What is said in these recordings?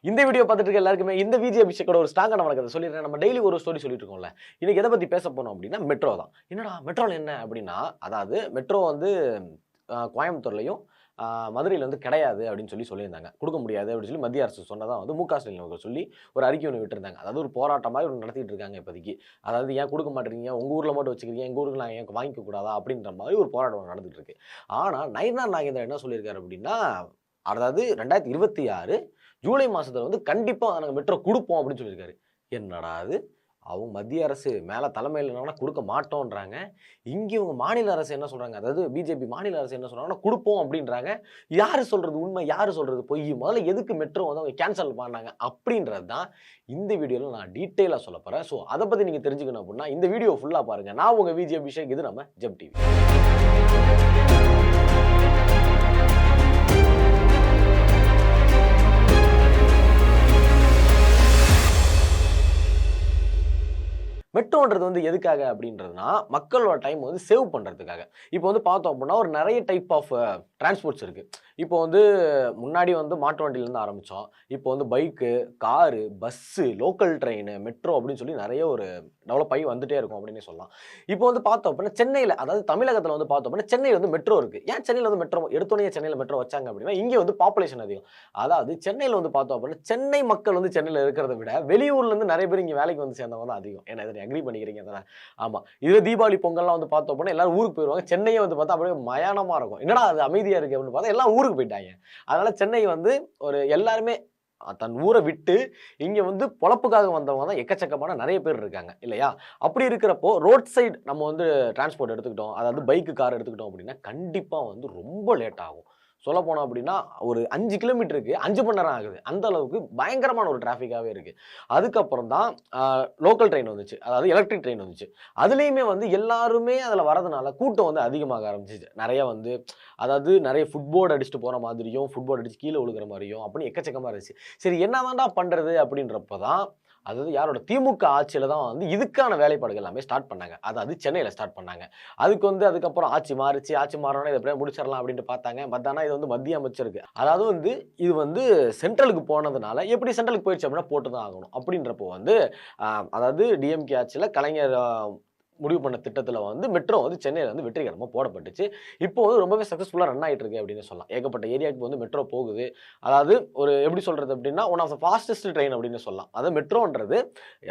இந்த வீடியோ பார்த்துட்டு இருக்க எல்லாருக்குமே இந்த விஜய் அபிஷேக்கோட ஒரு ஸ்ட்ராங்கான வணக்கத்தை சொல்லிடுறேன். நம்ம டெய்லி ஒரு ஸ்டோரி சொல்லிட்டு இருக்கோம்ல. இன்னைக்கு எதை பத்தி பேச போறோம் அப்படின்னா மெட்ரோ தான். என்னடா மெட்ரோல என்ன அப்படின்னா, அதாவது மெட்ரோ வந்து கோயம்புத்தூர்லயும் மதுரையில வந்து கிடையாது அப்படின்னு சொல்லியிருந்தாங்க. குடுக்க முடியாது அப்படின்னு சொல்லி மத்திய அரசு சொன்னதா வந்து மு.க.ஸ்டாலின் அவர்கள் சொல்லி ஒரு அறிக்கை ஒண்ணு விட்டிருந்தாங்க. அதாவது ஒரு போராட்டம் மாதிரி ஒண்ணு நடத்திட்டு இருக்காங்க இப்போதைக்கு. அதாவது ஏன் குடுக்க மாட்டேங்கிறீங்க? உங்க ஊர்ல மட்டும் வச்சுக்கிறீங்க. எங்க ஊருக்கு நாங்க ஏன் வாங்கிக்க கூடாதா? அப்படின்ற மாதிரி ஒரு போராட்டம் ஒண்ணு நடந்துட்டு இருக்கு. ஆனா நயினார் நாகேந்திரன் என்ன சொல்லியிருக்காரு அப்படின்னா, அதாவது 2026 ஜூலை மாசத்துல வந்து கண்டிப்பா நாங்க மெட்ரோ குடுப்போம் அப்படின்னு சொல்லியிருக்காரு. என்னடா அது? அவங்க மத்திய அரசு மேல தலைமையில என்னன்னா குடுக்க மாட்டோம்ன்றாங்க. இங்க இவங்க மாநில அரசு என்ன சொல்றாங்க? அதாவது பிஜேபி மாநில அரசு என்ன சொல்றாங்கன்னா, குடுப்போம் அப்படின்றாங்க. யாரு சொல்றது உண்மை? யாரு சொல்றது பொய்? முதல்ல எதுக்கு மெட்ரோ வந்து அவங்க கேன்சல் பண்ணாங்க? அப்படின்றது தான் இந்த வீடியோல நான் டீட்டெயிலா சொல்லப் போறேன். சோ அத பத்தி நீங்க தெரிஞ்சுக்கணும் அப்படின்னா இந்த வீடியோ ஃபுல்லா பாருங்க. நான் உங்க விஜய் அபிஷேக். இது நம்ம ஜெம் டிவி. மெட்ரோன்றது வந்து எதுக்காக அப்படின்றதுனா, மக்களோட டைம் வந்து சேவ் பண்றதுக்காக. இப்போ வந்து பார்த்தோம் அப்படின்னா, ஒரு நெறைய டைப் ஆஃப் டிரான்ஸ்போர்ட்ஸ் இருக்கு. இப்போ வந்து முன்னாடி வந்து மாட்டு வண்டியிலருந்து ஆரம்பிச்சோம். இப்போ வந்து bike, car, bus, local train, metro அப்படின்னு சொல்லி நெறைய ஒரு டெவலப் ஆகி வந்துட்டே இருக்கும் அப்படின்னே சொல்லலாம். இப்போ வந்து பார்த்தோம் அப்படின்னா, சென்னையில அதாவது தமிழகத்தில வந்து பார்த்தோம் அப்படின்னா, சென்னையில வந்து மெட்ரோ இருக்கு. ஏன் சென்னையில வந்து மெட்ரோ எடுத்தோனே சென்னையில மெட்ரோ வச்சாங்க அப்படின்னா, இங்க வந்து பாப்புலேஷன் அதிகம். அதாவது சென்னையில வந்து பார்த்தோம் அப்படின்னா, சென்னை மக்கள் வந்து சென்னையில இருக்கிறத விட, வெளியூர்ல இருந்து நெறைய பேர் இங்க வேலைக்கு வந்து சேர்ந்தவங்க தான் அதிகம். ஏன்னா இத நீ அக்ரி பண்ணிக்கிறீங்க தானே? ஆமா. இதுவே தீபாவளி, பொங்கல்லாம் வந்து பார்த்தோம் அப்படின்னா, எல்லாரும் ஊருக்கு போயிருவாங்க. சென்னையே வந்து பார்த்தா அப்படியே மயானமா இருக்கும். என்னடா அது அமைதியா இருக்கு அப்படின்னு பார்த்தா, எல்லாம் ஊருக்கு போயிட்டாங்க. அதனால சென்னை வந்து ஒரு எல்லாருமே தன் ஊர விட்டு இங்க வந்து பொழப்புக்காக வந்தவங்க தான் எக்கச்சக்கமான நெறைய பேர் இருக்காங்க இல்லையா? அப்படி இருக்கிறப்போ ரோட் சைடு நம்ம வந்து டிரான்ஸ்போர்ட் எடுத்துக்கிட்டோம். அதாவது பைக், கார் எடுத்துக்கிட்டோம் அப்படின்னா, கண்டிப்பா வந்து ரொம்ப லேட் ஆகும். சொல்லப்போனோம் அப்படின்னா, ஒரு 5 கிலோமீட்டருக்கு 5 மணி நேரம் ஆகுது. அந்த அளவுக்கு பயங்கரமான ஒரு டிராஃபிக்காவே இருக்கு. அதுக்கப்புறம் தான் லோக்கல் ட்ரெயின் வந்துச்சு. அதாவது எலக்ட்ரிக் ட்ரெயின் வந்துச்சு. அதுலயுமே வந்து எல்லாருமே அதுல வரதுனால கூட்டம் வந்து அதிகமாக ஆரம்பிச்சுச்சு. நெறைய வந்து அதாவது நெறைய ஃபுட்போர்ட் அடிச்சுட்டு போற மாதிரியும், ஃபுட்போர்ட் அடிச்சு கீழ விழுகுற மாரியும் அப்படின்னு எக்கச்சக்கமா இருந்துச்சு. சரி என்னதான்டா பண்றது அப்படின்றப்ப தான் அதாவது யாரோட திமுக ஆட்சியில தான் வந்து இதுக்கான வேலைப்பாடுகள் எல்லாமே ஸ்டார்ட் பண்ணாங்க. அதாவது சென்னையில ஸ்டார்ட் பண்ணாங்க. அதுக்கு வந்து அதுக்கப்புறம் ஆட்சி மாறுச்சு. ஆட்சி மாறுனோனே இத எப்படியாவது முடிச்சிடலாம் அப்படின்னு பார்த்தாங்க. பட் ஆனா இது வந்து மத்திய அமைச்சருக்கு அதாவது வந்து இது வந்து சென்ட்ரலுக்கு போனதுனால எப்படி சென்ட்ரலுக்கு போயிடுச்சு அப்படின்னா போட்டு தான் ஆகணும். அப்படின்றப்போ வந்து அதாவது டிஎம்கே ஆட்சியில கலைஞர் முடிவு பண்ண திட்டத்துல வந்து மெட்ரோ வந்து சென்னையில வந்து வெற்றிகரமா போடப்பட்டுச்சு. இப்போ வந்து ரொம்பவே சக்சஸ்ஃபுல்லா ரன் ஆயிட்டு இருக்கு அப்படின்னு சொல்லலாம். ஏகப்பட்ட ஏரியாவுக்கு வந்து மெட்ரோ போகுது. அதாவது ஒரு எப்படி சொல்றது அப்படின்னா, one of the fastest train அப்படின்னு சொல்லலாம். அதாவது மெட்ரோன்றது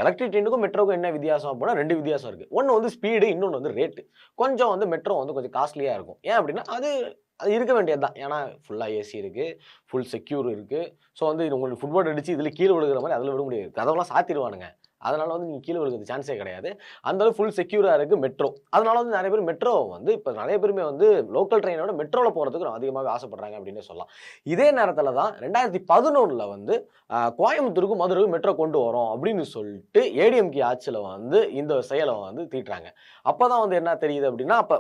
எலக்ட்ரிக் ட்ரெயினுக்கும் மெட்ரோக்கும் என்ன வித்தியாசம் அப்படின்னா 2 வித்தியாசம் இருக்கு. ஒண்ணு வந்து ஸ்பீடு, இன்னொன்னு வந்து ரேட். கொஞ்சம் வந்து மெட்ரோ வந்து கொஞ்சம் காஸ்ட்லியா இருக்கும். ஏன் அப்படின்னா, அது அது இருக்க வேண்டியது தான். ஏன்னா ஃபுல்லா ஏசி இருக்கு, ஃபுல் செக்யூர் இருக்கு. ஸோ வந்து இது உங்களுக்கு ஃபுட்போர்ட் அடிச்சு இதுல கீழ விழுகுற மாரி அதுல விட முடியாது. கதவெல்லாம் சாத்திருவானுங்க. அதனால வந்து நீங்க கீழ விழுகுறதுக்கு சான்ஸே கிடையாது. அந்த அளவு ஃபுல் செக்யூரா இருக்கு மெட்ரோ. அதனால வந்து நெறைய பேர் மெட்ரோ வந்து இப்ப நெறைய பேருமே வந்து லோக்கல் ட்ரெயினோட மெட்ரோல போறதுக்கு அதிகமாவே ஆசைப்படுறாங்க அப்படின்னே சொல்லலாம். இதே நேரத்துல தான் 2011ல வந்து கோயம்புத்தூருக்கும் மதுரைக்கும் மெட்ரோ கொண்டு வரோம் அப்படின்னு சொல்லிட்டு ஏடிஎம்கே ஆட்சியில வந்து இந்த செயல வந்து தீட்டுறாங்க. அப்பதான் வந்து என்ன தெரியுது அப்படின்னா, அப்ப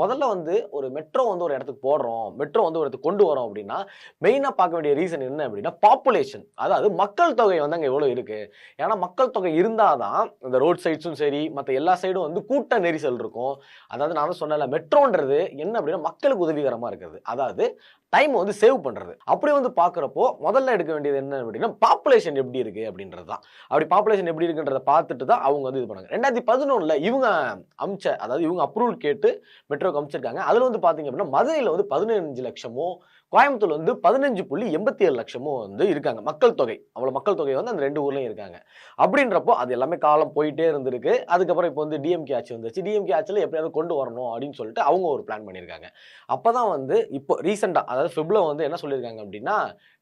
முதல்ல வந்து ஒரு மெட்ரோ வந்து ஒரு இடத்துக்கு போடுறோம், மெட்ரோ வந்து ஒரு இடத்துக்கு கொண்டு வரோம் அப்படின்னா, மெயினா பார்க்க வேண்டிய ரீசன் என்ன அப்படின்னா, பாப்புலேஷன். அதாவது மக்கள் தொகை வந்து அங்க எவ்வளவு இருக்கு. ஏன்னா மக்கள் தொகை இருந்தா தான் இந்த ரோட் சைட்ஸும் சரி, மத்த எல்லா சைடும் வந்து கூட்ட நெரிசல் இருக்கும். அதாவது நான் தான் சொன்னேன்ல, மெட்ரோன்றது என்ன அப்படின்னா மக்களுக்கு உதவிகரமா இருக்கிறது. அதாவது டைம் வந்து சேவ் பண்றது. அப்படி வந்து பார்க்கிறப்போ முதல்ல எடுக்க வேண்டியது என்ன அப்படின்னா, பாப்புலேஷன் எப்படி இருக்கு அப்படின்றது தான். அப்படி பாப்புலேஷன் எப்படி இருக்குன்றத பார்த்துட்டு தான் அவங்க வந்து இது பண்ணாங்க. 2011ல இவங்க அதாவது இவங்க அப்ரூவல் கேட்டு மெட்ரோக்கு அனுப்பிச்சிருக்காங்க. அதுல வந்து பார்த்தீங்க அப்படின்னா, மதுரையில வந்து 15 லட்சமோ, கோயம்புத்தூர்ல வந்து 15.87 லட்சமோ வந்து இருக்காங்க. மக்கள் தொகை. அவ்வளவு மக்கள் தொகை வந்து அந்த 2 ஊர்லயும் இருக்காங்க. அப்படின்றப்போ அது எல்லாமே காலம் போயிட்டே இருந்திருக்கு. அதுக்கப்புறம் இப்போ வந்து டிஎம்கே ஆட்சி வந்துருச்சு. டிஎம்கே ஆட்சியில எப்படியாவது கொண்டு வரணும் அப்படின்னு சொல்லிட்டு அவங்க ஒரு பிளான் பண்ணியிருக்காங்க. அப்பதான் வந்து இப்போ ரீசென்ட்டா அதாவது ஃபிப்ல வந்து என்ன சொல்லியிருக்காங்க அப்படின்னா,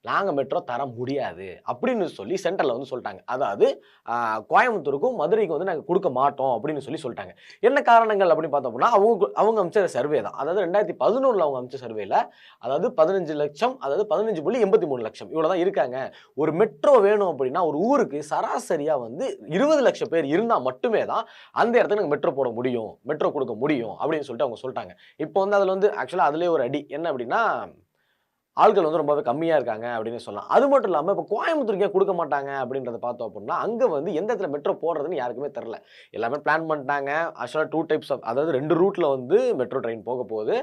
நாங்க மெட்ரோ தர முடியாது அப்படின்னு சொல்லி சென்ட்ரல்ல வந்து சொல்லிட்டாங்க. அதாவது கோயம்புத்தூருக்கும் மதுரைக்கும் வந்து நாங்க குடுக்க மாட்டோம் அப்படின்னு சொல்லிட்டாங்க. என்ன காரணங்கள் அப்படின்னு பார்த்தோம் அப்படின்னா, அவங்க அனுப்பிச்ச சர்வே தான். அதாவது 2011ல அவங்க அனுப்பிச்ச சர்வேல அதாவது 15 லட்சம் அதாவது 15.83 லட்சம் இவ்வளவு தான் இருக்காங்க. ஒரு மெட்ரோ வேணும் அப்படின்னா ஒரு ஊருக்கு சராசரியா வந்து 20 லட்சம் பேர் இருந்தா மட்டுமே தான் அந்த இடத்துல நாங்க மெட்ரோ போட முடியும். மெட்ரோ குடுக்க முடியும் அப்படின்னு சொல்லிட்டு அவங்க சொல்லிட்டாங்க. இப்போ வந்து அதுல வந்து ஆக்சுவலா அதிலேயே ஒரு அடி. என்ன அப்படின்னா ஆட்கள் வந்து ரொம்பவே கம்மியா இருக்காங்க அப்படின்னு சொல்லலாம். அது மட்டும் இல்லாம இப்ப கோயம்புத்தூருக்கு ஏன் குடுக்க மாட்டாங்க அப்படின்றத பார்த்தோம் அப்படின்னா, அங்க வந்து எந்த இடத்துல மெட்ரோ போடுறதுன்னு யாருக்குமே தெரியல. எல்லாமே பிளான் பண்ணிட்டாங்க. ஆக்சுவலா 2 டைப்ஸ் ஆஃப் அதாவது 2 ரூட்ல வந்து மெட்ரோ ட்ரெயின் போக போகுது.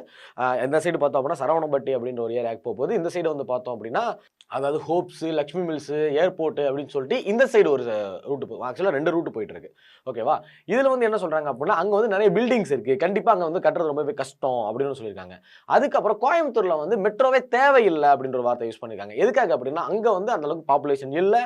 இந்த சைடு பார்த்தோம் அப்படின்னா சரவணம்பட்டி அப்படின்ற ஒரு ஏரியாக்கு போகுது. இந்த சைடு வந்து பார்த்தோம் அப்படின்னா, அதாவது ஹோப்ஸ், லட்சுமி மில்ஸ், ஏர்போர்ட் அப்படின்னு சொல்லிட்டு இந்த சைடு ஒரு ரூட் போகும். ஆக்சுவலா 2 ரூட் போயிட்டு இருக்கு. ஓகேவா? இதுல வந்து என்ன சொல்றாங்க அப்படின்னா, அங்க வந்து நெறைய பில்டிங்ஸ் இருக்கு. கண்டிப்பா அங்க வந்து கட்டுறது ரொம்பவே கஷ்டம் அப்படின்னு சொல்லியிருக்காங்க. அதுக்கப்புறம் கோயம்புத்தூர்ல வந்து மெட்ரோவே தேவையில்ல அப்படின்ற ஒரு வார்த்தை யூஸ் பண்ணியிருக்காங்க. எதுக்காக அப்படின்னா, அங்க வந்து அந்த அளவுக்கு பாப்புலேஷன் இல்ல.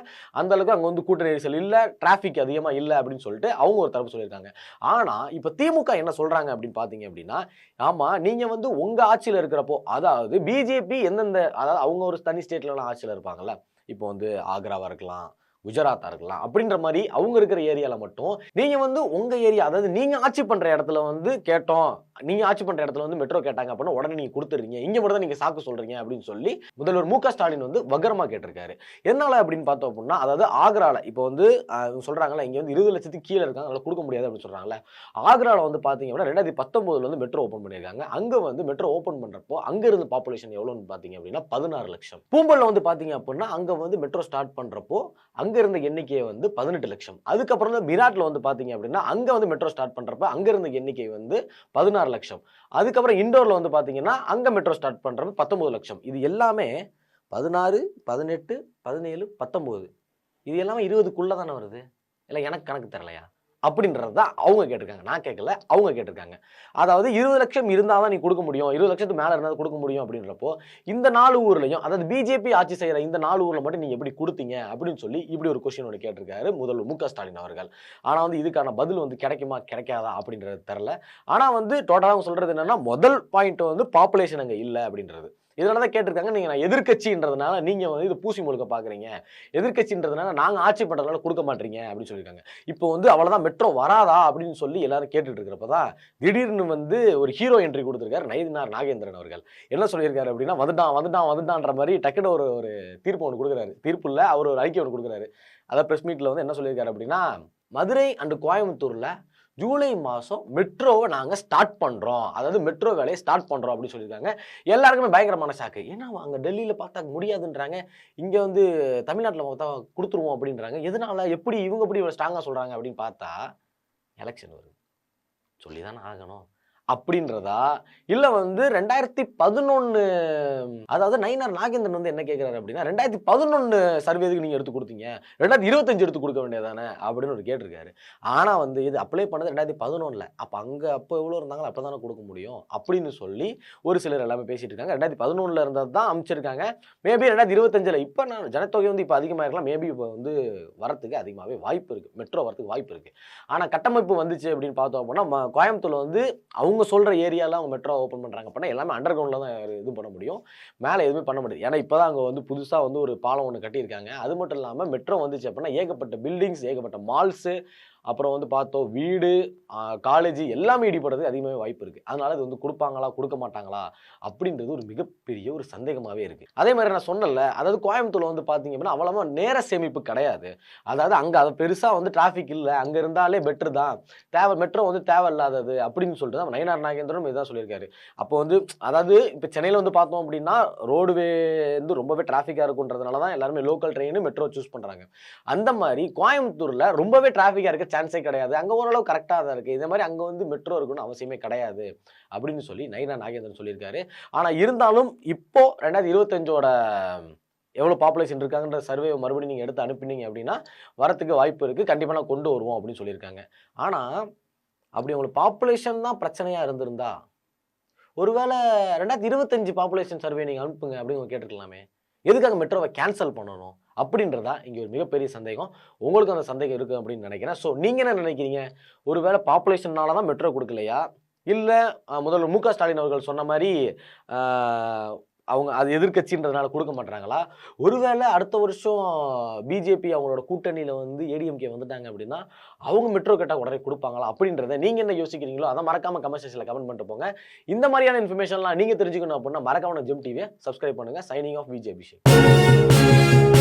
அந்த அளவுக்கு அங்க வந்து கூட்ட நெரிசல் இல்ல. டிராபிக் அதிகமா இல்ல அப்படின்னு சொல்லிட்டு அவங்க ஒரு தரப்பு சொல்லியிருக்காங்க. ஆனா, இப்ப திமுக என்ன சொல்றாங்க அப்படின்னு பார்த்தீங்க அப்படின்னா, ஆமா நீங்க வந்து உங்க ஆட்சியில இருக்கிறப்போ, அதாவது பிஜேபி அதாவது அவங்க ஒரு தனி ஸ்டேட்லலாம் ஆட்சியில இருப்பாங்கல்ல. இப்போ வந்து ஆக்ராவா இருக்கலாம், குஜராத்தா இருக்கலாம். அப்படின்ற மாரி அவங்க இருக்கிற ஏரியால மட்டும், நீங்க வந்து உங்க ஏரியா அதாவது நீங்க ஆட்சி பண்ற இடத்துல வந்து கேட்டோம். நீங்க ஆட்சி பண்ற இடத்துல வந்து மெட்ரோ கேட்டாங்க அப்படின்னா, உடனே நீங்க குடுத்துடுறீங்க. இங்க மட்டும் தான் நீங்க சாக்கு சொல்றீங்க அப்படின்னு சொல்லி முதல்வர் மு.க. ஸ்டாலின் வந்து வக்கரமா கேட்டிருக்காரு. எதனால அப்படின்னு பார்த்தோம் அப்படின்னா, அதாவது ஆக்ரால இப்போ வந்து இவங்க சொல்றாங்கல்ல, இங்க வந்து 20,00,000க்கு கீழ இருக்காங்க. அதனால குடுக்க முடியாது அப்படின்னு சொல்றாங்கல்ல. ஆக்ரால வந்து பார்த்தீங்க அப்படின்னா 2019ல வந்து மெட்ரோ ஓப்பன் பண்ணியிருக்காங்க. அங்க வந்து மெட்ரோ ஓப்பன் பண்றப்போ, அங்க இருந்த பாப்புலேஷன் எவ்வளோன்னு பார்த்தீங்க அப்படின்னா 16,00,000. பூம்பல்ல வந்து பார்த்தீங்க அப்படின்னா, அங்க வந்து மெட்ரோ ஸ்டார்ட் பண்றப்போ, அங்க இருந்த எண்ணிக்கை வந்து 18,00,000. அதுக்கப்புறம் தான் மிராட்ல வந்து பார்த்தீங்க அப்படின்னா, அங்க வந்து மெட்ரோ ஸ்டார்ட் பண்றப்ப, அங்க இருந்த எண்ணிக்கை வந்து 16,00,000. அதுக்கப்புறம் இண்டோர்ல வந்து பார்த்தீங்கன்னா, அங்க மெட்ரோ ஸ்டார்ட் பண்றப்ப 19,00,000. இது எல்லாமே 16, 18, 17, 19 இது எல்லாமே 20க்குள்ள தானே வருது. இல்ல எனக்கு கணக்கு தெரியலையா? அப்படின்றது தான் அவங்க கேட்டிருக்காங்க. நான் கேட்கல. அவங்க கேட்டிருக்காங்க. அதாவது 20,00,000 இருந்தா தான் நீ குடுக்க முடியும். 20,00,000க்கு மேல இருந்தா தான் குடுக்க முடியும் அப்படின்றப்போ, இந்த 4 ஊர்லயும் அதாவது பிஜேபி ஆட்சி செய்ற இந்த 4 ஊர்ல மட்டும் நீங்க எப்படி குடுத்தீங்க? அப்படின்னு சொல்லி இப்படி ஒரு கொஸ்டின் ஒண்ணு கேட்டிருக்காரு முதல்வர் மு.க. ஸ்டாலின் அவர்கள். ஆனா வந்து இதுக்கான பதில் வந்து கிடைக்குமா? கிடைக்காதா? அப்படின்றது தெரியல. ஆனா வந்து டோட்டலா அவங்க சொல்றது என்னன்னா, முதல் பாயிண்ட் வந்து பாப்புலேஷன் அங்க இல்ல அப்படின்றது. இதனால தான் கேட்டிருக்காங்க. நான் எதிர்க்கட்சின்றதுனால நீங்க வந்து இத பூசி முழுக்க பார்க்குறீங்க. எதிர்க்கட்சின்றதுனால நாங்க ஆட்சி பண்றதுனால குடுக்க மாட்றீங்க அப்படின்னு சொல்லியிருக்காங்க. இப்போ வந்து அவ்வளவுதான் மெட்ரோ வராதா அப்படின்னு சொல்லி எல்லாரும் கேட்டுட்டு இருக்கிறப்ப தான் திடீர்னு வந்து ஒரு ஹீரோ என்ட்ரி குடுத்திருக்காரு நயினார் நாகேந்திரன் அவர்கள். என்ன சொல்லியிருக்காரு அப்படின்னா, வந்துட்டான் வந்துட்டான் வந்துட்டான்ற மாரி டக்குனு ஒரு ஒரு தீர்ப்பு ஒண்ணு குடுக்குறாரு. தீர்ப்பு இல்ல, அவர் ஒரு அறிக்கை ஒண்ணு குடுக்குறாரு. அதான் பிரஸ் மீட்ல வந்து என்ன சொல்லியிருக்காரு அப்படின்னா, மதுரை அண்ட் கோயம்புத்தூர்ல ஜூலை மாசம் மெட்ரோவ நாங்க ஸ்டார்ட் பண்றோம். அதாவது மெட்ரோ வேலைய ஸ்டார்ட் பண்றோம் அப்படின்னு சொல்லியிருக்காங்க. எல்லாருக்குமே பயங்கரமான ஷாக்கு. ஏன்னா அங்க டெல்லியில பார்த்தா முடியாதுன்றாங்க. இங்க வந்து தமிழ்நாட்டுல பார்த்தா குடுத்துருவோம் அப்படின்றாங்க. எதனால? எப்படி இவங்க எப்படி இவ்வளவு ஸ்ட்ராங்கா சொல்றாங்க அப்படின்னு பார்த்தா, எலக்ஷன் வருது. சொல்லி தானே ஆகணும். அப்படின்றதா? இல்ல வந்து 2011 அதாவது நயினார் நாகேந்திரன் வந்து என்ன கேட்கிறாரு அப்படின்னா, 2011 சர்வே எதுக்கு நீங்க எடுத்து குடுத்தீங்க? 2025 எடுத்து குடுக்க வேண்டியது தானே? அப்படின்னு அவரு கேட்டிருக்காரு. ஆனா வந்து இது அப்ளை பண்ணது 2011ல. அப்ப எவ்வளோ இருந்தாங்களோ அப்ப தானே குடுக்க முடியும். அப்படின்னு சொல்லி ஒரு சிலர் எல்லாமே பேசிட்டு இருக்காங்க. 2011ல இருந்தது தான் அனுப்பிச்சிருக்காங்க. மேபி 2025ல இப்ப ஜனத்தொகை வந்து இப்ப அதிகமா இருக்கலாம். மேபி இப்ப வந்து வரத்துக்கு அதிகமாவே வாய்ப்பு இருக்கு. மெட்ரோ வரதுக்கு வாய்ப்பு இருக்கு. ஆனா கட்டமைப்பு வந்துச்சு அப்படின்னு பார்த்தோம் அப்படின்னா, கோயம்புத்தூர்ல வந்து அவங்க சொல்ற ஏரியால அவங்க மெட்ரோ ஓப்பன் பண்றாங்க அப்படின்னா, எல்லாமே அண்டர் கிரவுண்ட்ல தான் இது பண்ண முடியும். மேல எதுவுமே பண்ண முடியாது. ஏன்னா இப்ப தான் அங்க வந்து புதுசா வந்து ஒரு பாலம் ஒண்ணு கட்டியிருக்காங்க. அது மட்டும் இல்லாம மெட்ரோ வந்துச்சு அப்படின்னா, ஏகப்பட்ட பில்டிங்ஸ், ஏகப்பட்ட மால்ஸ், அப்புறம் வந்து பார்த்தோம் வீடு, காலேஜ் எல்லாமே இடிபடுறதுக்கு அதிகமாவே வாய்ப்பு இருக்கு. அதனால இது வந்து குடுப்பாங்களா? குடுக்க மாட்டாங்களா? அப்படின்றது ஒரு மிகப்பெரிய ஒரு சந்தேகமாவே இருக்கு. அதே மாரி நான் சொன்னேன்ல, அதாவது கோயம்புத்தூர்ல வந்து பார்த்தீங்க அப்படின்னா, அவ்வளவா நேர சேமிப்பு கிடையாது. அதாவது அங்க பெருசா வந்து டிராபிக் இல்ல. அங்க இருந்தாலே பெட்டர் தான். மெட்ரோ வந்து தேவையில்லாதது அப்படின்னு சொல்லிட்டு தான் நயினார் நாகேந்திரனும் இதான் சொல்லியிருக்காரு. அப்போ வந்து அதாவது இப்ப சென்னையில வந்து பார்த்தோம் அப்படின்னா, ரோடுவே வந்து ரொம்பவே டிராபிக்கா இருக்குன்றதுனால தான் எல்லாருமே லோக்கல் ட்ரெயின், மெட்ரோ சூஸ் பண்றாங்க. அந்த மாரி கோயம்புத்தூர்ல ரொம்பவே டிராபிக்கா இருக்க சான்ஸே கிடையாது. அங்க ஓரளவு கரெக்ட்டா தான் இருக்கு. இதே மாரி அங்க வந்து மெட்ரோ இருக்கணும்னு அவசியமே கிடையாது. அப்படின்னு சொல்லி நயினார் நாகேந்திரன் சொல்லியிருக்காரு. ஆனா இருந்தாலும் இப்போ 2025ஓட எவ்வளோ பாப்புலேஷன் இருக்காங்கன்ற சர்வே மறுபடியும் நீங்க எடுத்து அனுப்பினீங்க அப்படின்னா, வரத்துக்கு வாய்ப்பு இருக்கு. கண்டிப்பா நான் கொண்டு வருவோம் அப்படின்னு சொல்லியிருக்காங்க. ஆனா, அப்படி உங்களுக்கு பாப்புலேஷன் தான் பிரச்சனையா இருந்திருந்தா, ஒருவேள 2025 பாப்புலேஷன் சர்வே நீங்க அனுப்புங்க அப்படின்னு கேட்டுருக்கலாமே. எதுக்காக மெட்ரோவ கேன்சல் பண்ணணும்? அப்படின்றது தான் இங்க ஒரு மிகப்பெரிய சந்தேகம். உங்களுக்கும் அந்த சந்தேகம் இருக்கு அப்படின்னு நினைக்கிறேன். ஸோ நீங்க என்ன நினைக்கிறீங்க? ஒருவேள பாப்புலேஷன்னால தான் மெட்ரோ குடுக்கலையா? இல்ல முதல்வர் மு.க. ஸ்டாலின் அவர்கள் சொன்ன மாரி அ அவங்க அது எதிர்க்கட்சின்றதுனால குடுக்க மாட்றாங்களா? ஒருவேள அடுத்த வருஷம் பிஜேபி அவங்களோட கூட்டணியில வந்து ஏடிஎம்கே வந்துட்டாங்க அப்படின்னா, அவங்க மெட்ரோ கேட்டா உடனே குடுப்பாங்களா? அப்படின்றத நீங்க என்ன யோசிக்கிறீங்களோ, அத மறக்காம கமெண்ட் செக்ஷன்ல கமெண்ட் பண்ணிட்டு போங்க. இந்த மாரியான இன்ஃபர்மேஷன்லாம் நீங்க தெரிஞ்சுக்கணும் அப்படின்னா, மறக்காம ஜெம் டிவிய சப்ஸ்கிரைப் பண்ணுங்க. Signing off VJ Abhishek.